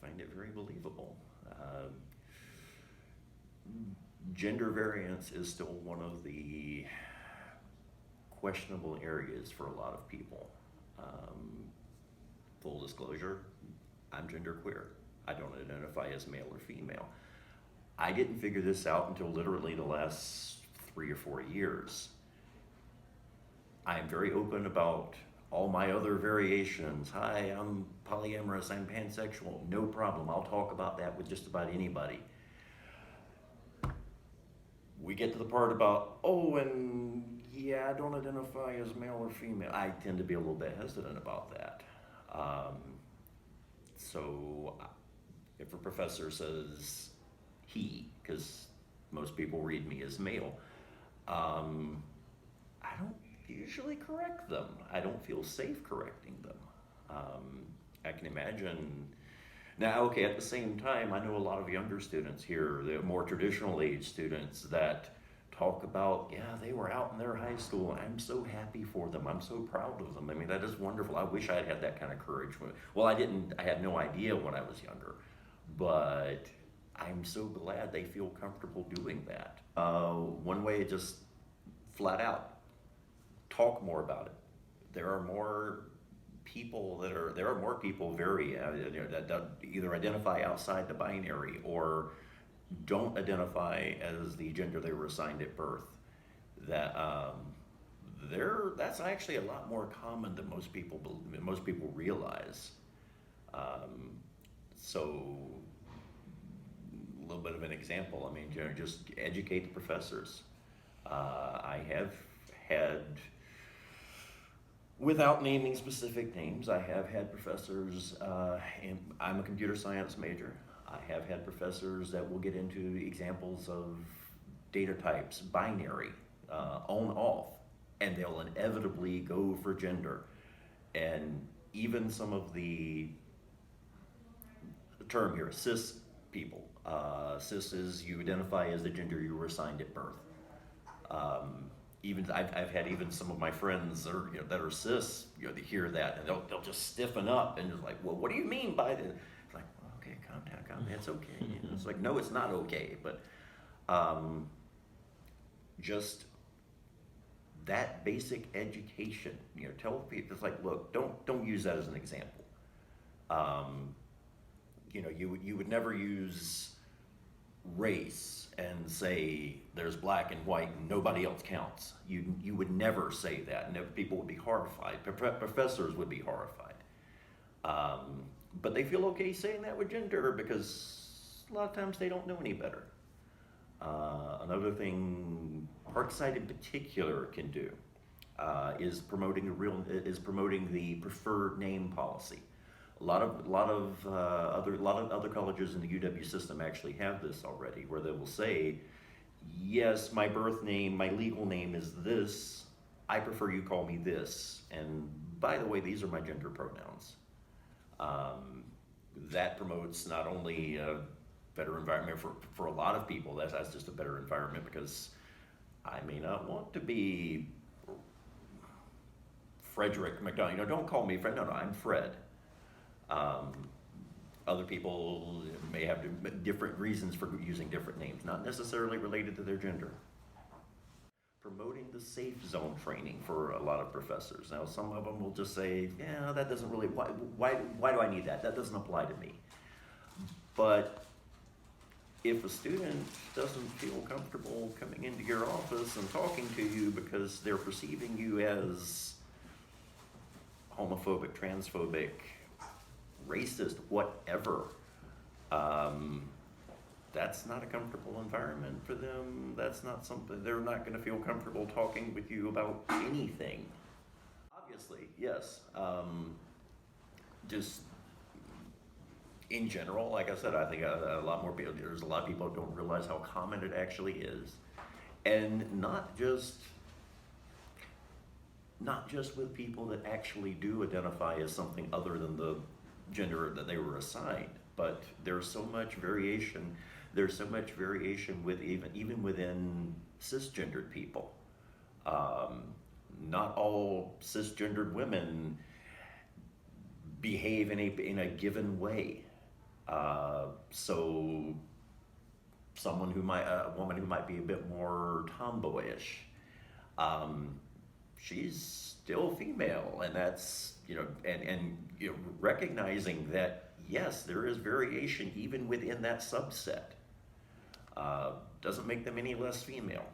find it very believable. Gender variance is still one of the questionable areas for a lot of people. Um, Full disclosure, I'm genderqueer. I don't identify as male or female. I didn't figure this out until literally the last 3 or 4 years. I am very open about all my other variations. Hi, I'm polyamorous, I'm pansexual. No problem. I'll talk about that with just about anybody. We get to the part about, oh, and yeah, I don't identify as male or female. I tend to be a little bit hesitant about that. Um, so if a professor says he, because most people read me as male, um, I don't usually correct them. I don't feel safe correcting them. I can imagine. Now, okay, at the same time, I know a lot of younger students here, the more traditional age students that talk about, yeah, they were out in their high school. I'm so happy for them. I'm so proud of them. I mean, that is wonderful. I wish I had that kind of courage. Well, I didn't, I had no idea when I was younger, but I'm so glad they feel comfortable doing that. One way, just flat out, talk more about it. There are more there are more people that either identify outside the binary or don't identify as the gender they were assigned at birth. That that's actually a lot more common than most people realize. Um, so a little bit of an example. I mean, just educate the professors. I have had, without naming specific names, I have had professors, I'm a computer science major. I have had professors that will get into examples of data types, binary, on, off, and they'll inevitably go for gender. And even some of the term here, cis people, cis is you identify as the gender you were assigned at birth. Even I've had even some of my friends that are cis, they hear that and they'll just stiffen up and just like, well, what do you mean by this? It's like, well, okay, calm down, it's okay. It's like, no, it's not okay, but just that basic education. Tell people, it's like, look, don't use that as an example. You would never use race and say there's black and white and nobody else counts. You would never say that, and people would be horrified. Professors would be horrified. But they feel okay saying that with gender because a lot of times they don't know any better. Another thing Parkside in particular can do is promoting the preferred name policy. A lot of other colleges in the UW system actually have this already, where they will say, yes, my birth name, my legal name is this. I prefer you call me this. And by the way, these are my gender pronouns. That promotes not only a better environment for a lot of people, that's just a better environment because I may not want to be Frederick McDonald. Don't call me Fred. No, I'm Fred. Other people may have different reasons for using different names, not necessarily related to their gender. Promoting the safe zone training for a lot of professors. Now, some of them will just say, yeah, that doesn't really, why do I need that? That doesn't apply to me. But if a student doesn't feel comfortable coming into your office and talking to you because they're perceiving you as homophobic, transphobic, racist, whatever, that's not a comfortable environment for them. That's not something, they're not going to feel comfortable talking with you about anything. Obviously, yes. Just in general, like I said, I think a lot more people, there's a lot of people who don't realize how common it actually is. And not just with people that actually do identify as something other than the gender that they were assigned, but there's so much variation. There's so much variation with even within cisgendered people. Not all cisgendered women behave in a given way. So someone who might, a woman who might be a bit more tomboyish, um, she's still female, and that's, and recognizing that yes, there is variation even within that subset, doesn't make them any less female.